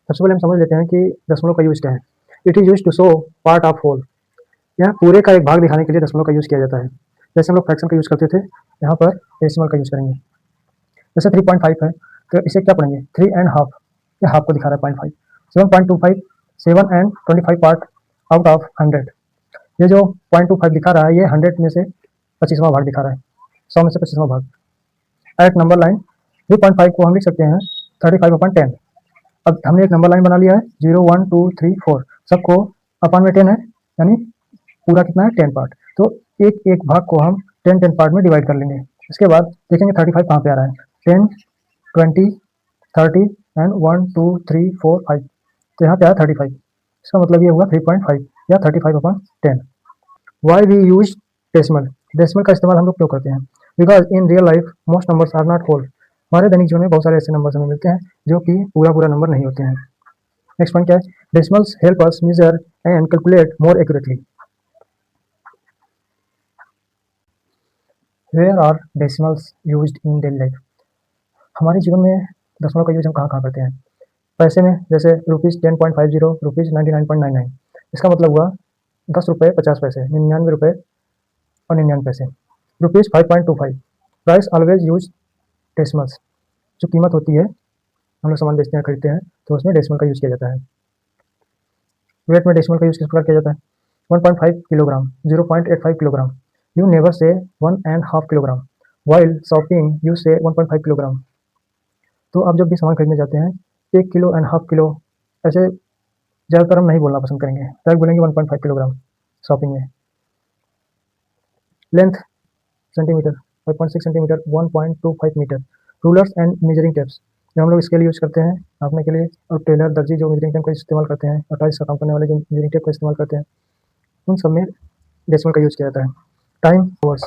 सबसे पहले हम समझ लेते हैं कि दशमलव का यूज़ क्या है। It is used to show part of whole. यह पूरे का एक भाग दिखाने के लिए दशमलव का यूज़ किया जाता है। जैसे हम लोग फ्रैक्शन का यूज़ करते थे, यहाँ पर डेसिमल का यूज़ करेंगे। जैसे 3.5 है, तो इसे क्या पढ़ेंगे? 3 एंड हाफ, ये हाफ को दिखा रहा है 0.5। 7.25, 7 एंड 25 पार्ट आउट ऑफ 100। ये जो 0.25 दिखा रहा है, ये 100 में से 25वां भाग दिखा रहा है, 100 में से 25वां भाग। एट नंबर लाइन 3.5 को हम लिख सकते हैं 35/10। अब हमने एक नंबर लाइन बना लिया है, 0 1 2 3 4, सबको अपान में 10 है, यानी पूरा कितना है? 10 पार्ट। तो एक एक भाग को हम 10 पार्ट में डिवाइड कर लेंगे। इसके बाद देखेंगे 35 कहाँ पे आ रहा है। 10, 20, 30 एंड 1 2 3 4 5, तो यहाँ पे आया 35। इसका मतलब ये हुआ 3.5 या 35/10। Why we use decimal? Decimal का इस्तेमाल हम लोग क्यों करते हैं? Because in real life most numbers are not whole. हमारे दैनिक जीवन में बहुत सारे ऐसे नंबर्स हमें मिलते हैं जो कि पूरा पूरा नंबर नहीं होते हैं। नेक्स्ट पॉइंट क्या है? Decimals help us measure and calculate more accurately. Where are decimals used in daily life? हमारे जीवन में दशमलव का यूज हम कहाँ कहाँ करते हैं? पैसे में, जैसे ₹10.50, ₹99.99। इसका मतलब हुआ 10 रुपये 50 पैसे, 99 रुपये और 99 पैसे। ₹5.25, प्राइस ऑलवेज यूज डेसिमल्स। जो कीमत होती है, हम लोग सामान बेचते हैं, खरीदते हैं, तो उसमें डेसिमल का यूज़ किया जाता है। वेट में डेसिमल का यूज़ किस प्रकार किया जाता है? 1.5 kilogram, 0.85 kilogram. You never say 1.5 kilogram, while shopping you से 1.5 किलोग्राम। तो आप जब भी सामान खरीदने जाते हैं, 1 किलो एंड हाफ किलो, ऐसे ज़्यादातर हम नहीं बोलना पसंद करेंगे, डायरेक्ट बोलेंगे 1.5 किलोग्राम शॉपिंग में। Length centimetre, 5.6 centimetre, 1.25 metre. Rulers and measuring tapes, जो हम लोग स्केल यूज़ करते हैं नापने के लिए, और टेलर दर्जी जो मेजरिंग टेप का इस्तेमाल करते हैं, और टाइल्स का काम करने वाले जो मेजरिंग टेप का इस्तेमाल करते हैं, उन सब में डेसिमल का यूज़ किया जाता है। टाइम आवर्स,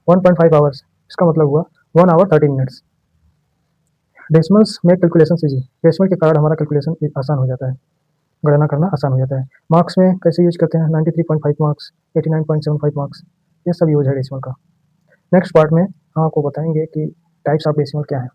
1.5 आवर्स, इसका मतलब हुआ 1 आवर 30 मिनट्स। डेसिमल्स में कैलकुलेशन ईजी, डेसिमल के कारण हमारा कैलकुलेशन आसान हो जाता है, गणना करना आसान हो जाता है। मार्क्स में कैसे यूज़ करते हैं? 93.5 मार्क्स, 89.75 मार्क्स, ये सब यूज़ है डेसिमल का। नेक्स्ट पार्ट में हम आपको बताएंगे कि टाइप्स ऑफ डेसिमल क्या है।